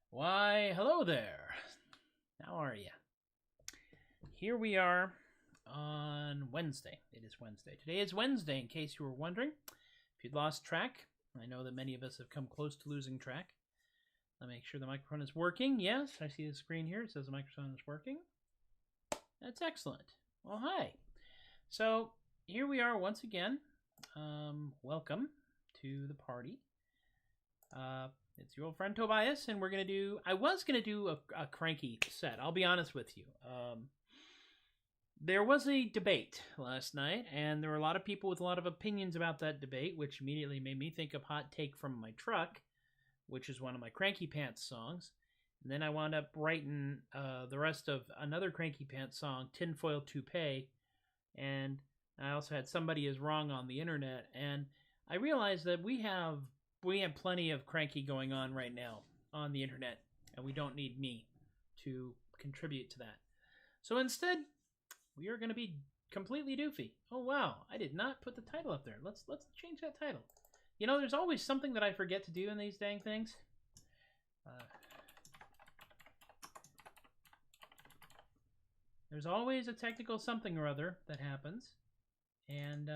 Why, hello there. How are you? Here we are on Wednesday. It is Wednesday. Today is Wednesday, in case you were wondering. If you'd lost track, I know that many of us have come close to losing track. Let me make sure the microphone is working. Yes, I see the screen here. It says the microphone is working. That's excellent. Well, hi. So, here we are once again. Welcome to the party. It's your old friend Tobias, and I was going to do a cranky set. I'll be honest with you. There was a debate last night, and there were a lot of people with a lot of opinions about that debate, which immediately made me think of Hot Take from My Truck, which is one of my cranky-pants songs. And then I wound up writing the rest of another cranky-pants song, Tinfoil Toupee, and I also had Somebody Is Wrong on the internet, and I realized that we have plenty of cranky going on right now on the internet, and we don't need me to contribute to that. So instead, we are going to be completely doofy. Oh wow, I did not put the title up there. Let's change that title. You know, there's always something that I forget to do in these dang things. There's always a technical something or other that happens, and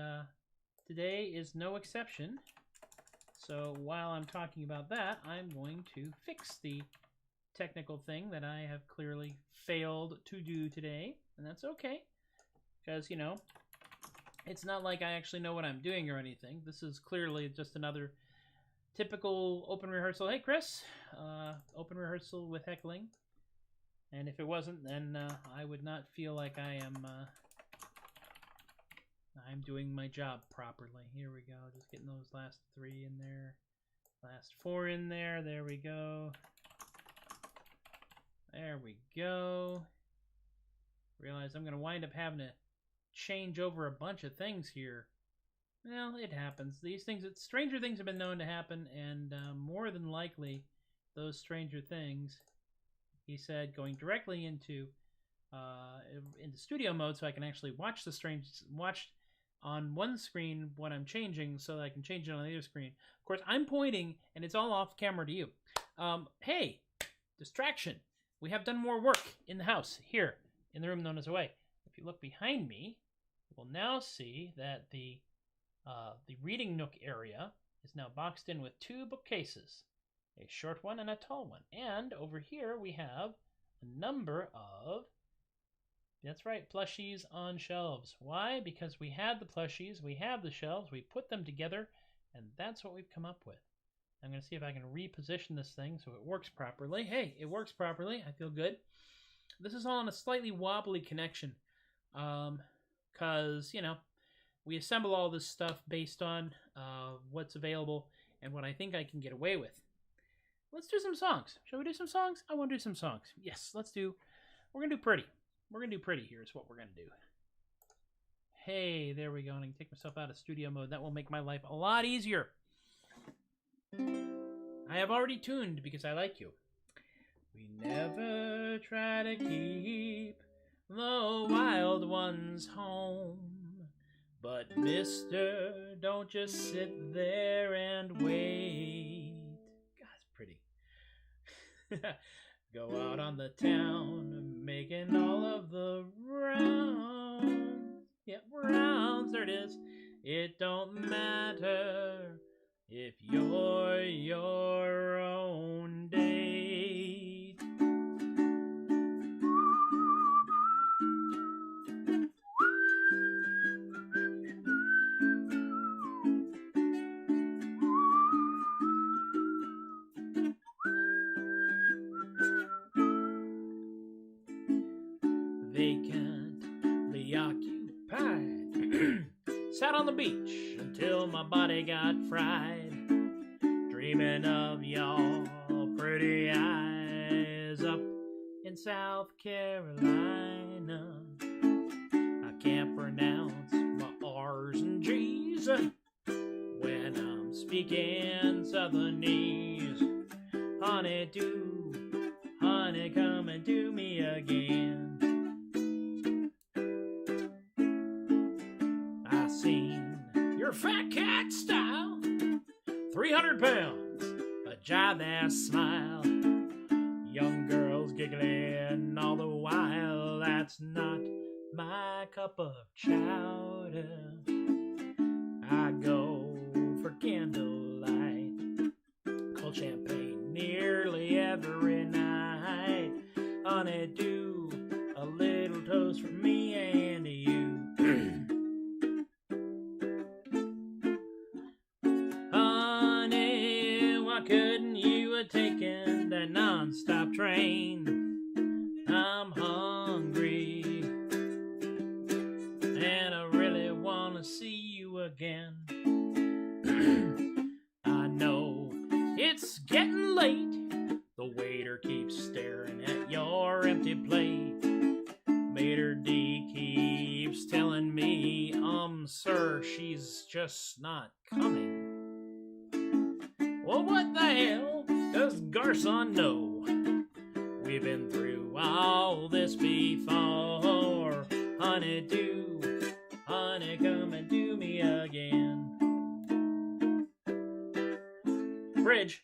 today is no exception. So while I'm talking about that, I'm going to fix the technical thing that I have clearly failed to do today, and that's okay, because, you know, it's not like I actually know what I'm doing or anything. This is clearly just another typical open rehearsal. Hey, Chris, open rehearsal with heckling, and if it wasn't, then I would not feel like I'm doing my job properly. Here we go. Just getting those last 3 in there. Last 4 in there. There we go. There we go. Realize I'm going to wind up having to change over a bunch of things here. Well, it happens. These things, stranger things have been known to happen, and more than likely, those stranger things, he said, going directly into studio mode so I can actually watch on one screen what I'm changing so that I can change it on the other screen. Of course, I'm pointing, and it's all off camera to you. Hey, distraction. We have done more work in the house, here, in the room known as Away. If you look behind me, you will now see that the reading nook area is now boxed in with 2 bookcases, a short one and a tall one. And over here we have a number of, that's right, plushies on shelves. Why? Because we had the plushies, we have the shelves, we put them together, and that's what we've come up with. I'm going to see if I can reposition this thing so it works properly. Hey, it works properly. I feel good. This is all on a slightly wobbly connection because, you know, we assemble all this stuff based on what's available and what I think I can get away with. Let's do some songs. Shall we do some songs? I want to do some songs. Yes, we're going to do Pretty. We're going to do Pretty here is what we're going to do. Hey, there we go. And I can take myself out of studio mode. That will make my life a lot easier. I have already tuned because I like you. We never try to keep the wild ones home. But mister, don't just sit there and wait. God, it's pretty. Go out on the town, making all of the rounds. Yeah, rounds, there it is. It don't matter if you're your own date. vacantly occupied. Sat on the beach until my body got fried, dreaming of y'all pretty eyes up in South Carolina. I can't pronounce my R's and G's when I'm speaking Southernese. Honey, come and do me again. I seen your fat cat style, 300 pounds, a jive-ass smile, young girls giggling all the while. That's not my cup of chowder. I go for candlelight, cold champagne nearly every night. Honey, do a little toast for me and you. Honey, why couldn't you have taken that non-stop train? I'm hungry and I really want to see you again. I know it's getting late. The waiter keeps staring at your empty plate. Mater D keeps telling me, sir, she's just not coming. Well, what the hell does Garcon know? We've been through all this before. Honey, come and do me again. Bridge.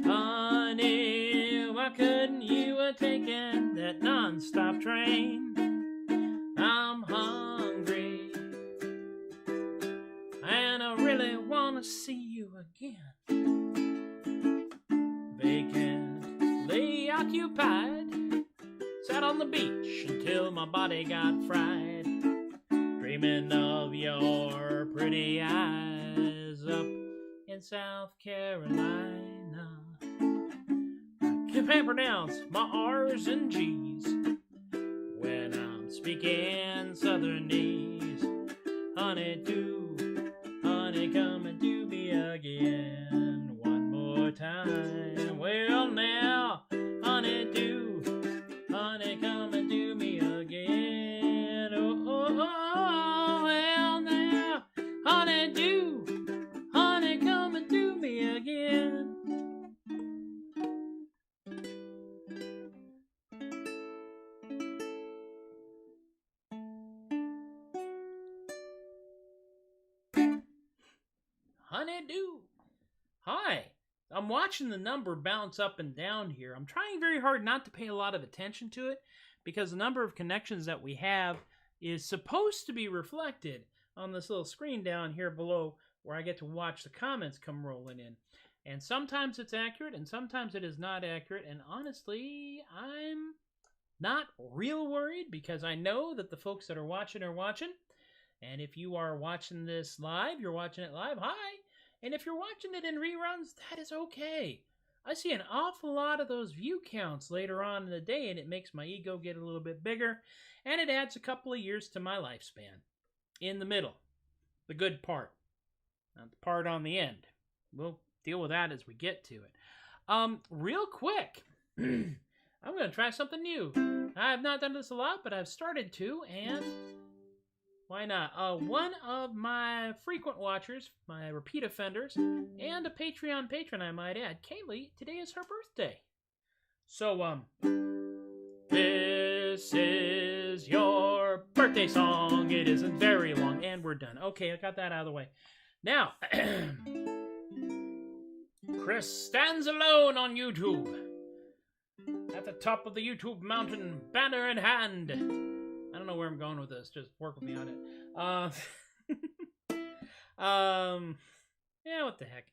Honey, why couldn't you have taken that non-stop train? I'm hungry and I really want to see you again. Vacantly occupied, sat on the beach until my body got fried, dreaming of your pretty eyes up in South Carolina. I can't pronounce my R's and G's when I'm speaking Southernese. Honey, come and do me again one more time. Well, now, honey, come and do me again. Oh, well, now, honey, come and do me again. Honey-do. Hi. I'm watching the number bounce up and down here. I'm trying very hard not to pay a lot of attention to it because the number of connections that we have is supposed to be reflected on this little screen down here below where I get to watch the comments come rolling in. And sometimes it's accurate and sometimes it is not accurate. And honestly, I'm not real worried because I know that the folks that are watching are watching. And if you are watching this live, you're watching it live, hi! And if you're watching it in reruns, that is okay. I see an awful lot of those view counts later on in the day, and it makes my ego get a little bit bigger, and it adds a couple of years to my lifespan. In the middle, the good part, not the part on the end. We'll deal with that as we get to it. Real quick, I'm going to try something new. I have not done this a lot, but I've started to, and why not? One of my frequent watchers, my repeat offenders, and a Patreon patron, I might add, Kaylee, today is her birthday. So, this is your birthday song. It isn't very long, and we're done. Okay, I got that out of the way. Now, Chris stands alone on YouTube. At the top of the YouTube mountain, banner in hand. I don't know where I'm going with this. Just work with me on it. Yeah, what the heck.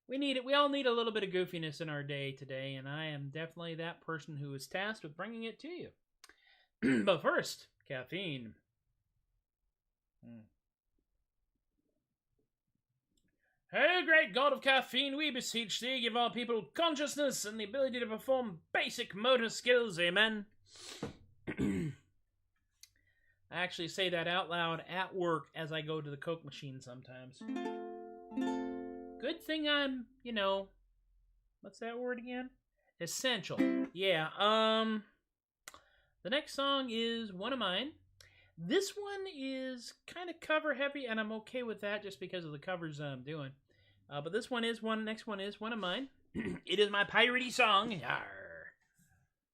We need it. We all need a little bit of goofiness in our day today, and I am definitely that person who is tasked with bringing it to you. But first, caffeine. Hey, great god of caffeine, we beseech thee, give all people consciousness and the ability to perform basic motor skills, amen. I actually say that out loud at work as I go to the Coke machine sometimes. Good thing I'm, what's that word again? Essential. Yeah, the next song is one of mine. This one is kind of cover heavy, and I'm okay with that just because of the covers that I'm doing. But next one is one of mine. It is my piratey song. Yarr.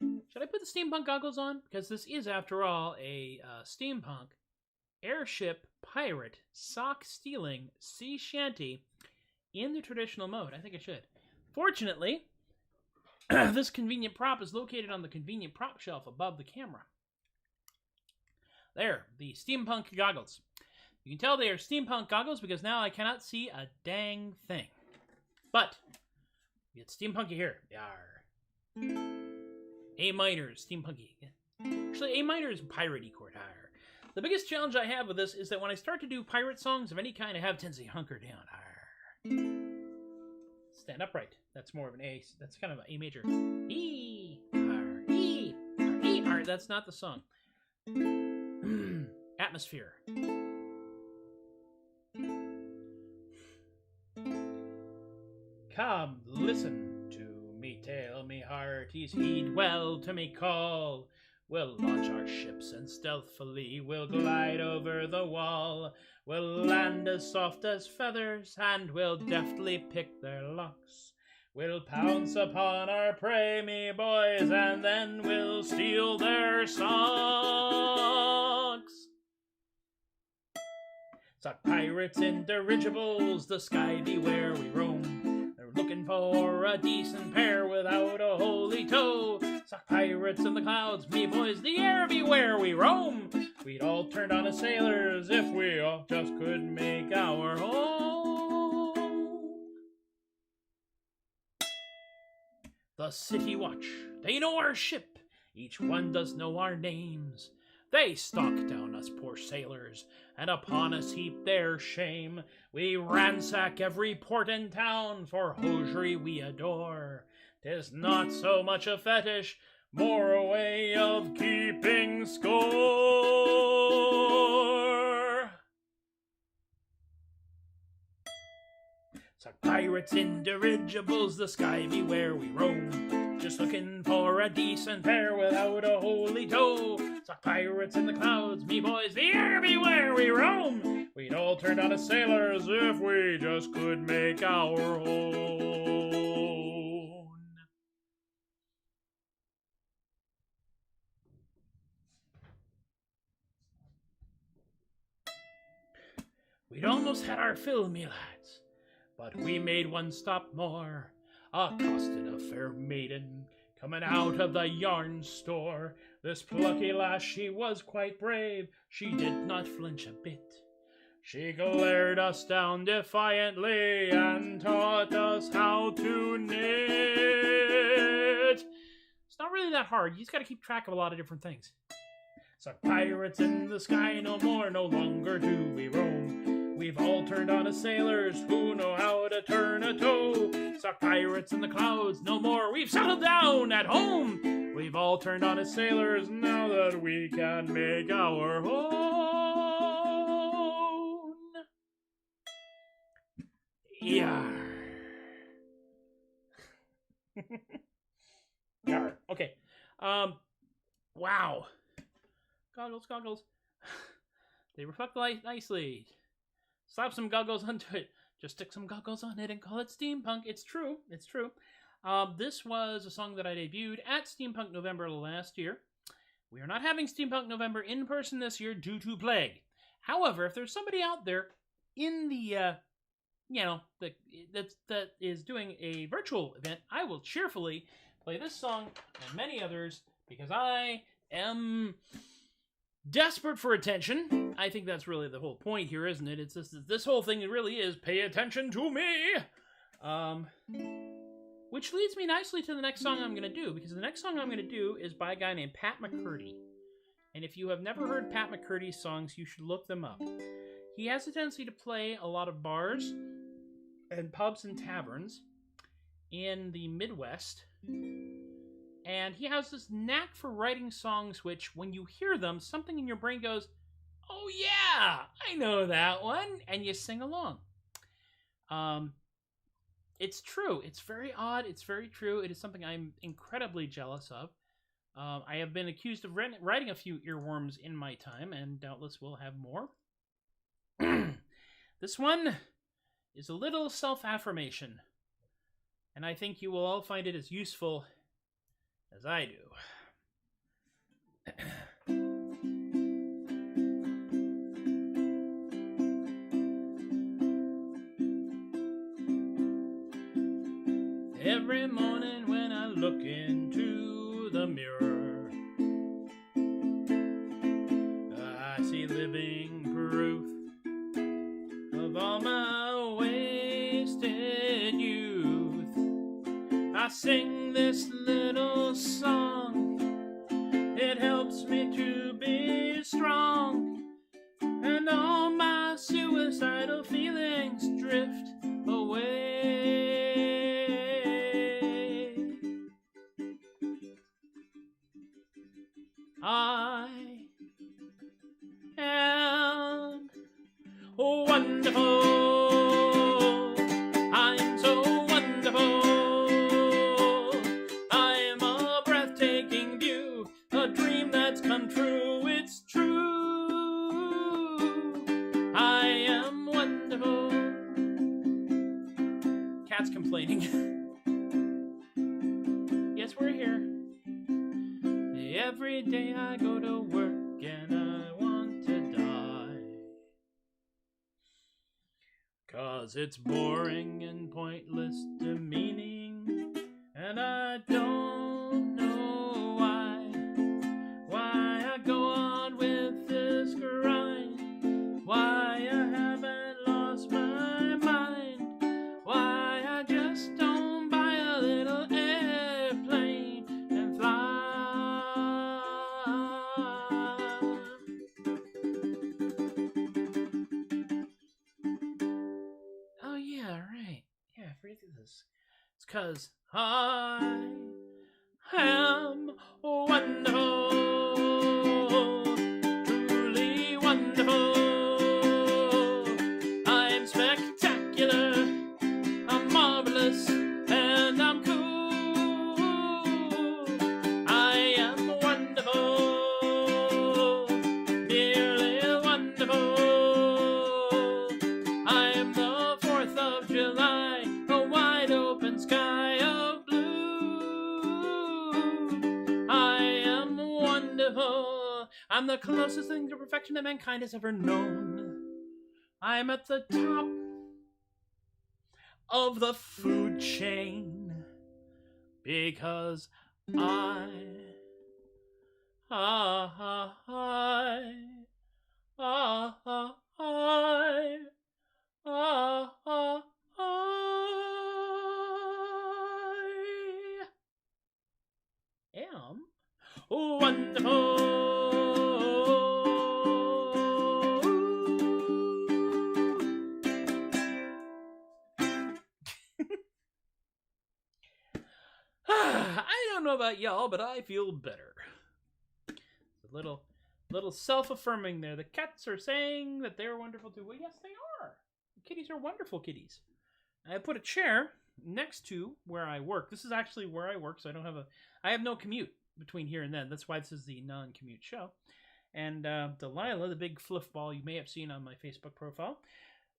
Should I put the steampunk goggles on? Because this is, after all, a steampunk airship pirate sock stealing sea shanty in the traditional mode. I think I should. Fortunately, this convenient prop is located on the convenient prop shelf above the camera. There, the steampunk goggles. You can tell they are steampunk goggles because now I cannot see a dang thing. But, it's steampunky here. Yarr. A minor is steampunky. Actually, A minor is piratey chord. Yarr. The biggest challenge I have with this is that when I start to do pirate songs of any kind, I have a tendency to hunker down. Yarr. Stand upright. That's more of an A. That's kind of an A major. E, R, E, R, E, R. That's not the song. Atmosphere. Come, listen to me, tell me hearties, heed well to me call. We'll launch our ships and stealthily we'll glide over the wall. We'll land as soft as feathers and we'll deftly pick their locks. We'll pounce upon our prey, me boys, and then we'll steal their socks. Sock pirates in dirigibles, the sky be where we roam. They're looking for a decent pair without a holy toe. Sock pirates in the clouds, me boys, the air be where we roam. We'd all turned on as sailors if we all just could make our home. The city watch, they know our ship, each one does know our names. They stalk down us poor sailors, and upon us heap their shame. We ransack every port and town, for hosiery we adore. 'Tis not so much a fetish, more a way of keeping score. Sock pirates in dirigibles, the sky be where we roam. Just looking for a decent pair without a holy toe. Sock pirates in the clouds, me boys, the air be where we roam. We'd all turn on as sailors if we just could make our own. We'd almost had our fill, me lads, but we made one stop more. Accosted a fair maiden coming out of the yarn store. This plucky lass, she was quite brave, she did not flinch a bit. She glared us down defiantly and taught us how to knit. It's not really that hard, you just gotta keep track of a lot of different things. Sock pirates in the sky no more, no longer do we roam. We've all turned on as sailors who know how to turn a toe. Sock pirates in the clouds no more, we've settled down at home. We've all turned on as sailors now that we can make our own. Yarr. Yarr. Okay. Wow. Goggles. They reflect the light nicely. Slap some goggles onto it. Just stick some goggles on it and call it steampunk. It's true. This was a song that I debuted at Steampunk November last year. We are not having Steampunk November in person this year due to plague. However, if there's somebody out there in the, that is doing a virtual event, I will cheerfully play this song and many others because I am desperate for attention. I think that's really the whole point here, isn't it? It's this whole thing really is pay attention to me. Which leads me nicely to the next song I'm going to do, because the next song I'm going to do is by a guy named Pat McCurdy. And if you have never heard Pat McCurdy's songs, you should look them up. He has a tendency to play a lot of bars and pubs and taverns in the Midwest. And he has this knack for writing songs which, when you hear them, something in your brain goes, Oh yeah, I know that one. And you sing along. It's true. It's very odd. It's very true. It is something I'm incredibly jealous of. I have been accused of writing a few earworms in my time, and doubtless will have more. This one is a little self-affirmation, and I think you will all find it as useful as I do. Every morning when I look into the mirror, I see living proof of all my wasted youth. I sing this little song, it helps me to be strong, and all my suicidal feelings drift away. I am wonderful. I'm so wonderful. I'm a breathtaking view, a dream that's come true. It's true. I am wonderful. Cat's complaining. Yes, we're here. Every day I go to work and I want to die, 'cause it's boring and pointless, demeaning, and I don't know why I go on with this grind, why I haven't lost my mind, why I just don't buy a little airplane and fly. Oh yeah, right. Yeah, I forget this. It's 'cause I am wonderful, truly wonderful. I'm spectacular, I'm marvelous, and I'm cool. I am wonderful, dearly wonderful. I am the 4th of July, a wide open sky of blue. I am wonderful. I'm the closest thing to perfection that mankind has ever known. I'm at the top of the food chain, because I am wonderful. I don't know about y'all, but I feel better. A little self-affirming there. The cats are saying that they're wonderful too. Well, yes, they are. The kitties are wonderful kitties. I put a chair next to where I work. This is actually where I work, so I have no commute between here and then. That's why this is the Non-Commute Show. And Delilah, the big fluff ball you may have seen on my Facebook profile,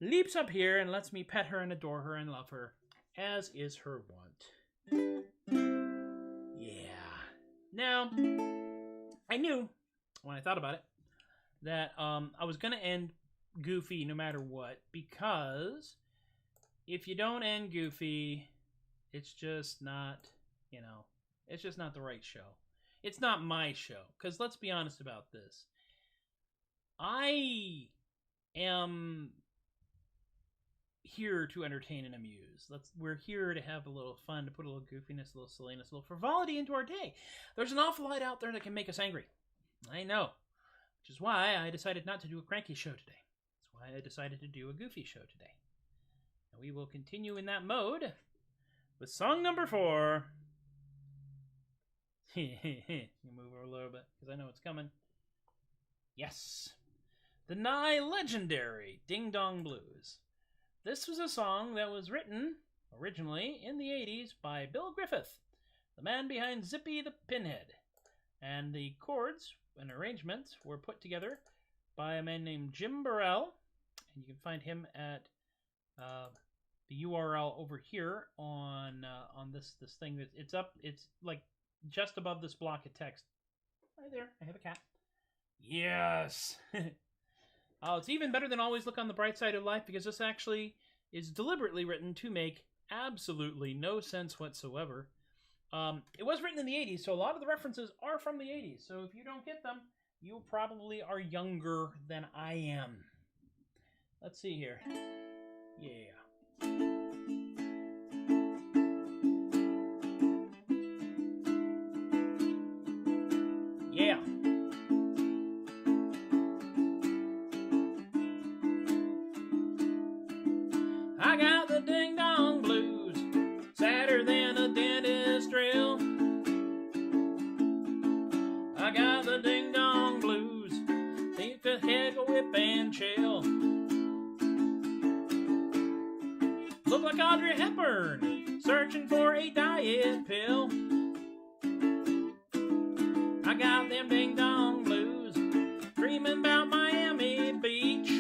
leaps up here and lets me pet her and adore her and love her, as is her wont. Yeah. Now, I knew when I thought about it that I was going to end Goofy no matter what, because if you don't end Goofy, it's just not, it's just not the right show. It's not my show, because let's be honest about this. I am here to entertain and amuse. We're here to have a little fun, to put a little goofiness, a little silliness, a little frivolity into our day. There's an awful lot out there that can make us angry. I know. Which is why I decided not to do a cranky show today. That's why I decided to do a goofy show today. And we will continue in that mode with song number 4. You move over a little bit, because I know it's coming. Yes. the nigh legendary Ding Dong Blues. This was a song that was written originally in the 80s by Bill Griffith, the man behind Zippy the Pinhead. And the chords and arrangements were put together by a man named Jim Burrill. And you can find him at the URL over here on this thing. It's up. It's like just above this block of text. Right there. I have a cat. Yes. Oh, it's even better than Always Look on the Bright Side of Life, because this actually is deliberately written to make absolutely no sense whatsoever. It was written in the 80s, so a lot of the references are from the 80s. So if you don't get them, you probably are younger than I am. Let's see here. Yeah. Yeah. I got the ding dong blues, sadder than a dentist drill. I got the ding dong blues, think the head go whip and chill. Look like Audrey Hepburn, searching for a diet pill. I got them ding dong blues, dreaming about Miami Beach.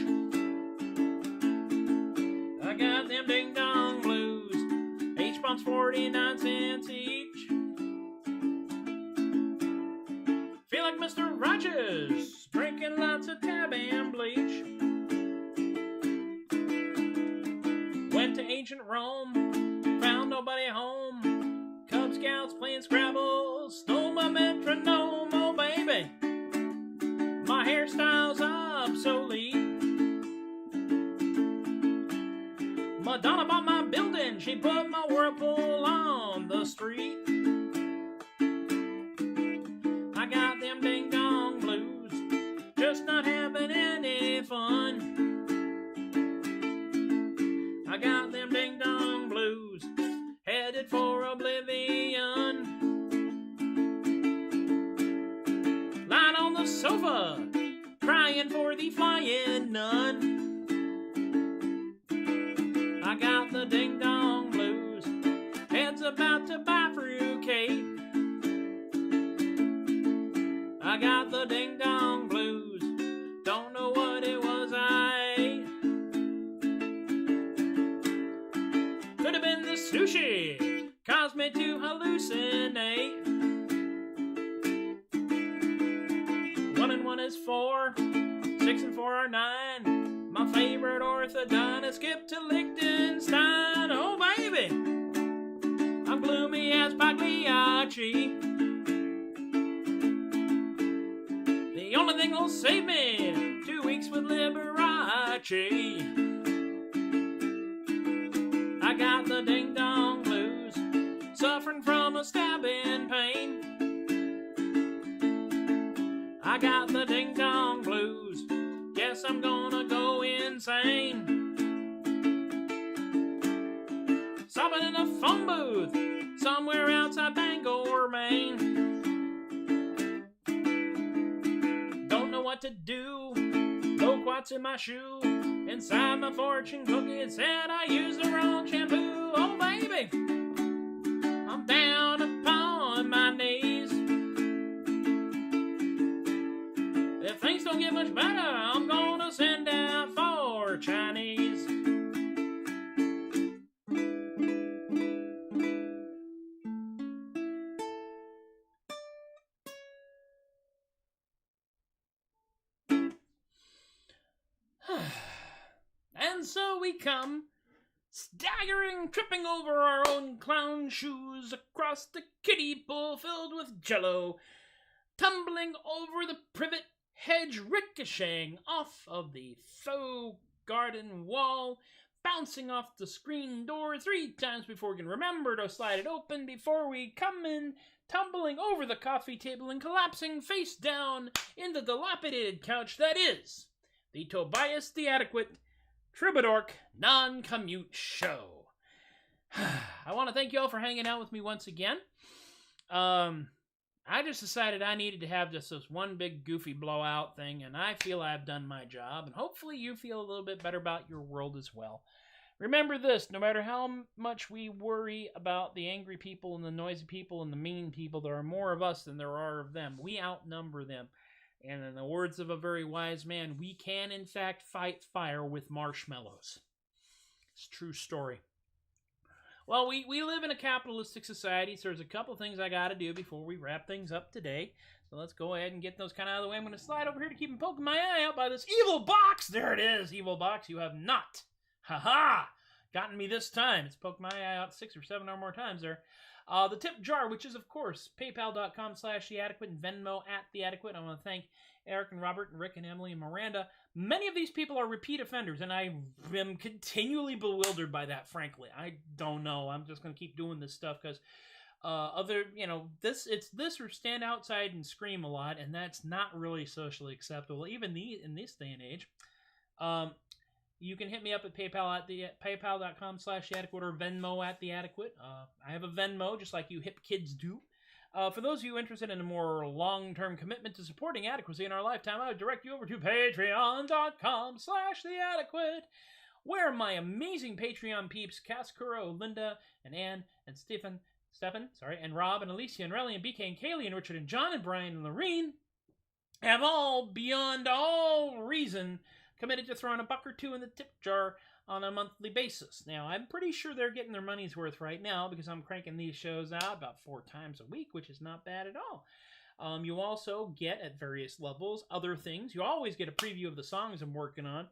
I got them ding dong blues, H-bombs 49 cents each. Feel like Mr. Rogers, drinking lots of tab and bleach. Went to ancient Rome, found nobody home. Cub Scouts playing Scrabble, stole my metronome. Oh baby, my hairstyle's obsolete. Madonna bought my building, she put my whirlpool on the street. I got them ding dong blues, just not having any fun. I got them ding dong blues, headed for oblivion. Lying on the sofa, crying for the flying nun. I got the ding dong blues, head's about to bifurcate. I got the ding dong blues, don't know what it was I ate. Could have been the sushi, caused me to hallucinate. 1 and 1 is 4, 6 and 4 are 9. My favorite orthodontist skipped to Liechtenstein. Oh baby, I'm gloomy as Pagliacci. The only thing that'll save me, 2 weeks with Liberace. I got the ding dong blues, suffering from a stabbing pain. I got the ding dong blues, guess I'm gonna go insane. Sobbing in a phone booth, somewhere outside Bangor, Maine. Don't know what to do, loquats in my shoe. Inside my fortune cookie it said I used the wrong shampoo. Oh baby, I'm down upon my knees. If things don't get much better, I'm gonna send out for Chinese. And so we come, staggering, tripping over our own clown shoes across the kiddie pool filled with jello, tumbling over the privet hedge, ricocheting off of the faux garden wall, bouncing off the screen door 3 times before we can remember to slide it open, before we come in, tumbling over the coffee table and collapsing face down in the dilapidated couch that is the Tobias the Adequate Troubadork Non-Commute Show. I want to thank you all for hanging out with me once again. I just decided I needed to have just this one big goofy blowout thing, and I feel I've done my job, and hopefully you feel a little bit better about your world as well. Remember this, no matter how much we worry about the angry people and the noisy people and the mean people, there are more of us than there are of them. We outnumber them. And in the words of a very wise man, we can in fact fight fire with marshmallows. It's a true story. Well, we live in a capitalistic society, so there's a couple things I got to do before we wrap things up today. So let's go ahead and get those kind of out of the way. I'm going to slide over here to keep them poking my eye out by this evil box. There it is, evil box. You have not, gotten me this time. It's poked my eye out 6 or 7 or more times there. The tip jar, which is, of course, paypal.com/theadequate and Venmo @theadequate. I want to thank Eric and Robert and Rick and Emily and Miranda. Many of these people are repeat offenders, and I am continually bewildered by that, frankly. I don't know. I'm just going to keep doing this stuff because it's this or stand outside and scream a lot, and that's not really socially acceptable, even in this day and age. You can hit me up at paypal.com/theadequate or Venmo @theadequate. I have a Venmo, just like you hip kids do. For those of you interested in a more long-term commitment to supporting adequacy in our lifetime, I would direct you over to patreon.com/theadequate, where my amazing Patreon peeps, Kaskuro, Linda, and Ann, and Stephen, and Rob, and Alicia, and Relly, and BK, and Kaylee, and Richard, and John, and Brian, and Lorene, have all, beyond all reason, committed to throwing a buck or two in the tip jar on a monthly basis. Now, I'm pretty sure they're getting their money's worth right now because I'm cranking these shows out about 4 times a week, which is not bad at all. You also get, at various levels, other things. You always get a preview of the songs I'm working on.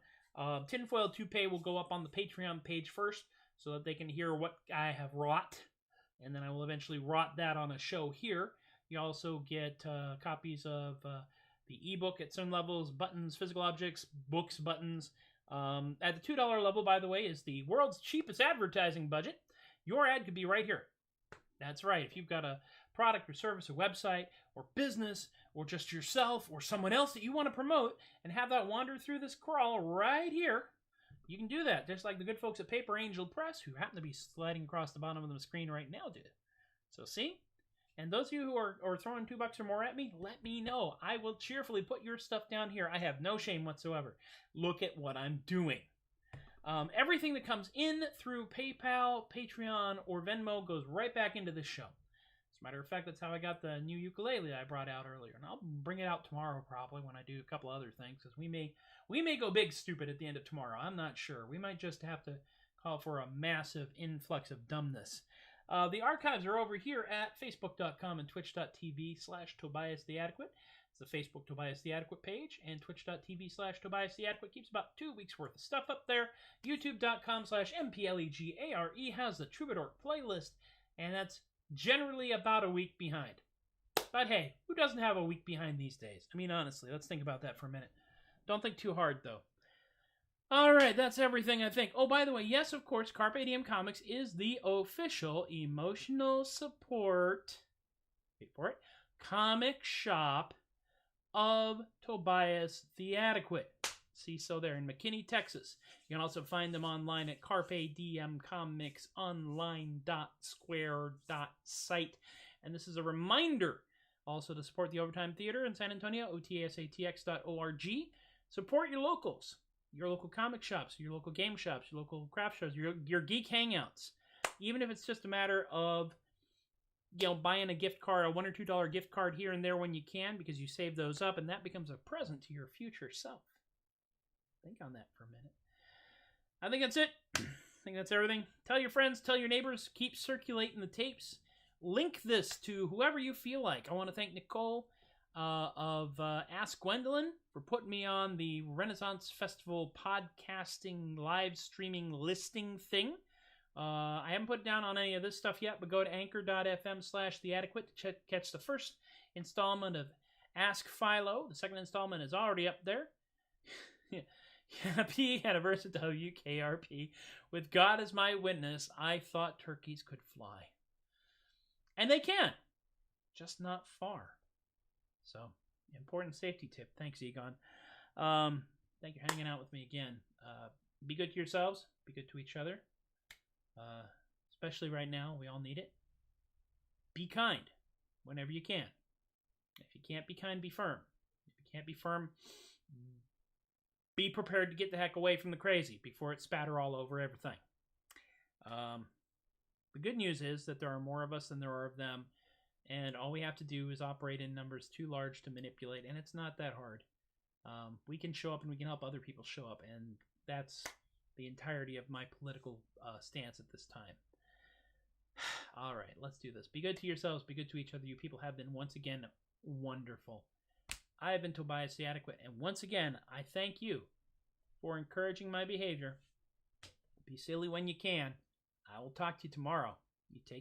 Tinfoil Toupee will go up on the Patreon page first so that they can hear what I have wrought, and then I will eventually wrought that on a show here. You also get copies of the ebook at certain levels, buttons, physical objects, books, buttons. At the $2 level, by the way, is the world's cheapest advertising budget. Your ad could be right here. That's right. If you've got a product or service or website or business or just yourself or someone else that you want to promote and have that wander through this crawl right here, you can do that, just like the good folks at Paper Angel Press, who happen to be sliding across the bottom of the screen right now, did. So see? And those of you who are throwing $2 or more at me, let me know. I will cheerfully put your stuff down here. I have no shame whatsoever. Look at what I'm doing. Everything that comes in through PayPal, Patreon, or Venmo goes right back into this show. As a matter of fact, that's how I got the new ukulele I brought out earlier. And I'll bring it out tomorrow probably when I do a couple other things, because we may go big stupid at the end of tomorrow. I'm not sure. We might just have to call for a massive influx of dumbness. The archives are over here at facebook.com and twitch.tv/TobiasTheAdequate. It's the Facebook Tobias the Adequate page, and twitch.tv/Tobias the Adequate keeps about 2 weeks worth of stuff up there. YouTube.com/MPLEGARE has the Troubadork playlist, and that's generally about a week behind. But hey, who doesn't have a week behind these days? I mean, honestly, let's think about that for a minute. Don't think too hard, though. Alright, that's everything I think. Oh, by the way, yes, of course, Carpe Diem Comics is the official emotional support, wait for it, comic shop of Tobias the Adequate. See, so there in McKinney, Texas. You can also find them online at carpediemcomicsonline.square.site. And this is a reminder also to support the Overtime Theater in San Antonio, otsatx.org. Support your locals. Your local comic shops, your local game shops, your local craft shows, your geek hangouts. Even if it's just a matter of, buying a gift card, a $1 or $2 gift card here and there when you can, because you save those up, and that becomes a present to your future self. Think on that for a minute. I think that's it. I think that's everything. Tell your friends, tell your neighbors, keep circulating the tapes. Link this to whoever you feel like. I want to thank Nicole of Ask Gwendolyn for putting me on the Renaissance Festival podcasting live streaming listing thing. I haven't put down on any of this stuff yet, but go to anchor.fm/theadequate to catch the first installment of Ask Philo. The second installment is already up there. Happy anniversary to WKRP. With God as my witness, I thought turkeys could fly. And they can, just not far. So, important safety tip. Thanks, Egon. Thank you for hanging out with me again. Be good to yourselves. Be good to each other. Especially right now. We all need it. Be kind whenever you can. If you can't be kind, be firm. If you can't be firm, be prepared to get the heck away from the crazy before it spatter all over everything. The good news is that there are more of us than there are of them, and all we have to do is operate in numbers too large to manipulate, and it's not that hard. We can show up and we can help other people show up, and that's the entirety of my political stance at this time. All right, let's do this. Be good to yourselves. Be good to each other. You people have been, once again, wonderful. I have been Tobias the Adequate, and once again, I thank you for encouraging my behavior. Be silly when you can. I will talk to you tomorrow. You take